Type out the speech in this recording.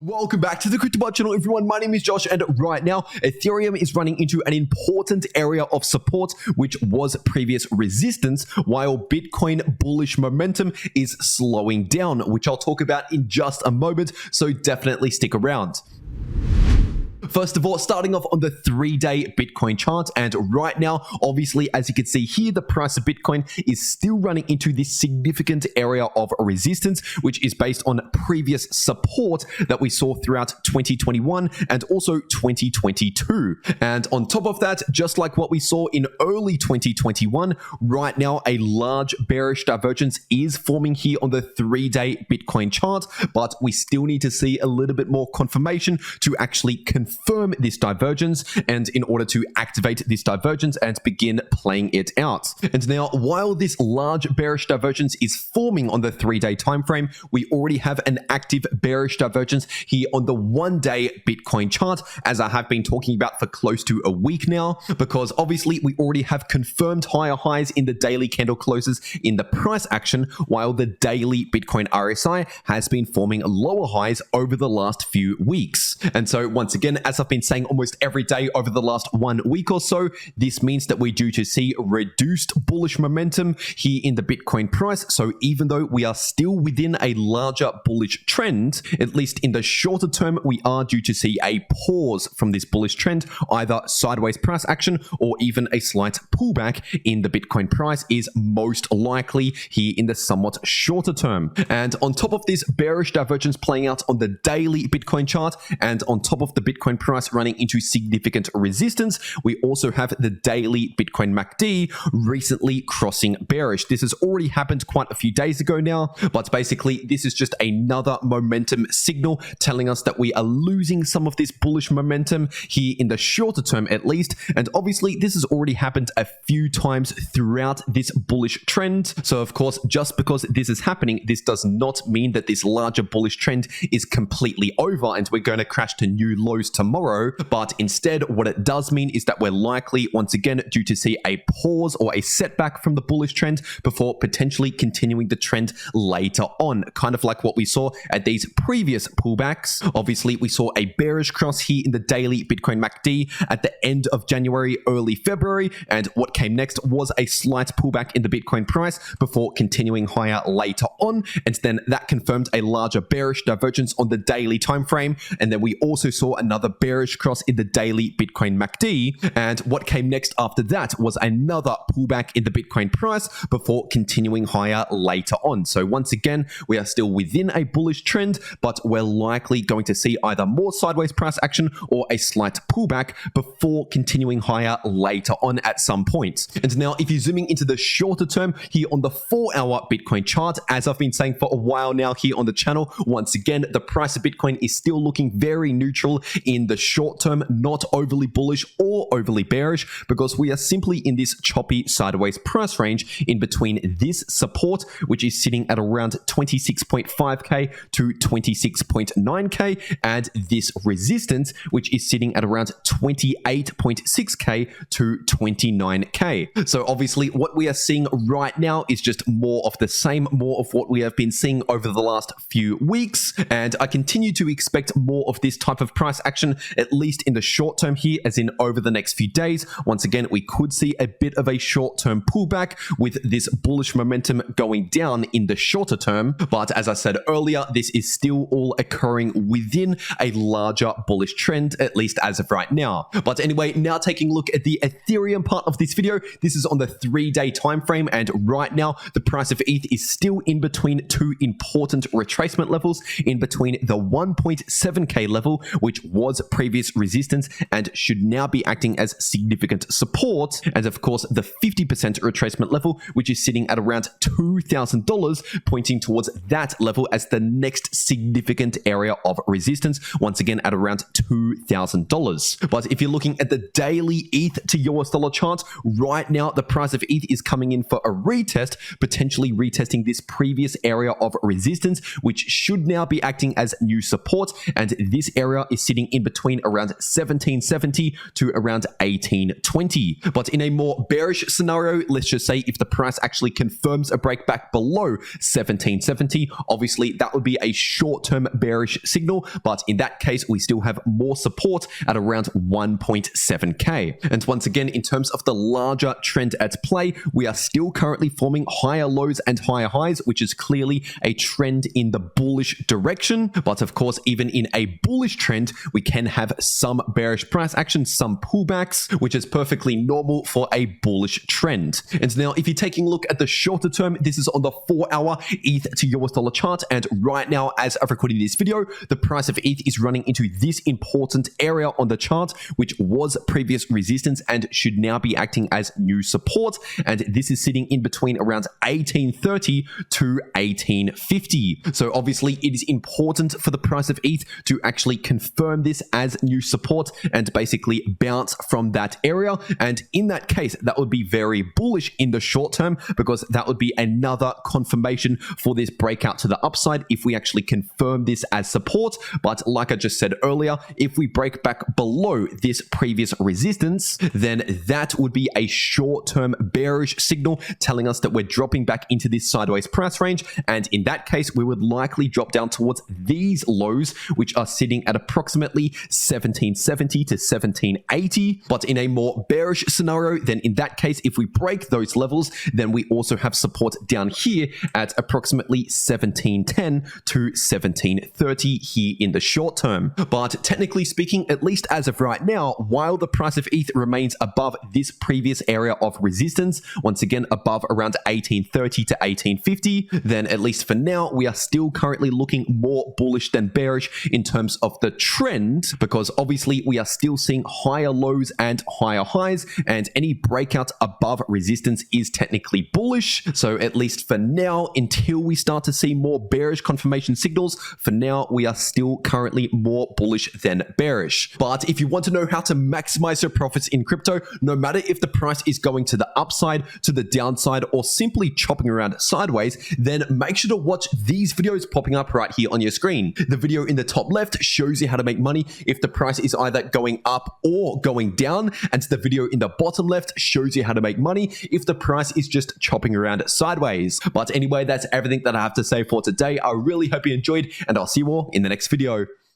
Welcome back to the cryptowrld channel, everyone. My name is Josh, and right now, Ethereum is running into an important area of support, which was previous resistance, while Bitcoin bullish momentum is slowing down, which I'll talk about in just a moment, so definitely stick around. First of all, starting off on the 3-day Bitcoin chart, and right now, obviously, as you can see here, the price of Bitcoin is still running into this significant area of resistance, which is based on previous support that we saw throughout 2021 and also 2022. And on top of that, just like what we saw in early 2021, right now, a large bearish divergence is forming here on the 3-day Bitcoin chart, but we still need to see a little bit more confirmation to actually confirm this divergence, and in order to activate this divergence and begin playing it out. And now, while this large bearish divergence is forming on the 3-day time frame, we already have an active bearish divergence here on the 1-day Bitcoin chart, as I have been talking about for close to a week now, because obviously we already have confirmed higher highs in the daily candle closes in the price action, while the daily Bitcoin RSI has been forming lower highs over the last few weeks. And so once again, as I've been saying almost every day over the last 1 week or so, this means that we're due to see reduced bullish momentum here in the Bitcoin price. So even though we are still within a larger bullish trend, at least in the shorter term, we are due to see a pause from this bullish trend, either sideways price action or even a slight pullback in the Bitcoin price is most likely here in the somewhat shorter term. And on top of this bearish divergence playing out on the daily Bitcoin chart, and on top of the Bitcoin price running into significant resistance, we also have the daily Bitcoin MACD recently crossing bearish. This has already happened quite a few days ago now, but basically this is just another momentum signal telling us that we are losing some of this bullish momentum here in the shorter term at least. And obviously this has already happened a few times throughout this bullish trend. So of course, just because this is happening, this does not mean that this larger bullish trend is completely over and we're going to crash to new lows tomorrow, but instead what it does mean is that we're likely once again due to see a pause or a setback from the bullish trend before potentially continuing the trend later on, kind of like what we saw at these previous pullbacks. Obviously we saw a bearish cross here in the daily Bitcoin MACD at the end of January, early February, and what came next was a slight pullback in the Bitcoin price before continuing higher later on, and then that confirmed a larger bearish divergence on the daily time frame, and then we also saw another bearish cross in the daily Bitcoin MACD, and what came next after that was another pullback in the Bitcoin price before continuing higher later on. So once again, we are still within a bullish trend, but we're likely going to see either more sideways price action or a slight pullback before continuing higher later on at some point. And now if you're zooming into the shorter term here on the 4-hour Bitcoin chart, as I've been saying for a while now here on the channel, once again, the price of Bitcoin is still looking very neutral in the short term, not overly bullish or overly bearish, because we are simply in this choppy sideways price range in between this support, which is sitting at around 26.5k to 26.9k, and this resistance, which is sitting at around 28.6k to 29k. So obviously what we are seeing right now is just more of the same, more of what we have been seeing over the last few weeks, and I continue to expect more of this type of price action, at least in the short term here, as in over the next few days. Once again, we could see a bit of a short-term pullback with this bullish momentum going down in the shorter term, but as I said earlier, this is still all occurring within a larger bullish trend, at least as of right now. But anyway, now taking a look at the Ethereum part of this video, this is on the 3-day time frame, and right now the price of ETH is still in between two important retracement levels, in between the 1.7k level, which was previous resistance and should now be acting as significant support, and of course the 50% retracement level, which is sitting at around $2,000, pointing towards that level as the next significant area of resistance, once again at around $2,000. But if you're looking at the daily ETH to US dollar chart, right now the price of ETH is coming in for a retest, potentially retesting this previous area of resistance, which should now be acting as new support, and this area is sitting in between around 1770 to around 1820. But in a more bearish scenario, let's just say if the price actually confirms a break back below 1770, obviously that would be a short-term bearish signal, but in that case, we still have more support at around 1.7k. And once again, in terms of the larger trend at play, we are still currently forming higher lows and higher highs, which is clearly a trend in the bullish direction. But of course, even in a bullish trend, we can have some bearish price action, some pullbacks, which is perfectly normal for a bullish trend. And now, if you're taking a look at the shorter term, this is on the 4-hour ETH to US dollar chart. And right now, as of recording this video, the price of ETH is running into this important area on the chart, which was previous resistance and should now be acting as new support. And this is sitting in between around 1830 to 1850. So obviously, it is important for the price of ETH to actually confirm this as new support and basically bounce from that area. And in that case, that would be very bullish in the short term, because that would be another confirmation for this breakout to the upside if we actually confirm this as support. But like I just said earlier, if we break back below this previous resistance, then that would be a short-term bearish signal telling us that we're dropping back into this sideways price range. And in that case, we would likely drop down towards these lows, which are sitting at approximately 1770 to 1780. But in a more bearish scenario, then in that case, if we break those levels, then we also have support down here at approximately 1710 to 1730 here in the short term. But technically speaking, at least as of right now, while the price of ETH remains above this previous area of resistance, once again above around 1830 to 1850, then at least for now, we are still currently looking more bullish than bearish in terms of the trend, because obviously we are still seeing higher lows and higher highs, and any breakout above resistance is technically bullish. So at least for now, until we start to see more bearish confirmation signals, for now, we are still currently more bullish than bearish. But if you want to know how to maximize your profits in crypto, no matter if the price is going to the upside, to the downside, or simply chopping around sideways, then make sure to watch these videos popping up right here on your screen. The video in the top left shows you how to make money if the price is either going up or going down, and the video in the bottom left shows you how to make money if the price is just chopping around sideways. But anyway, that's everything that I have to say for today. I really hope you enjoyed, and I'll see you all in the next video.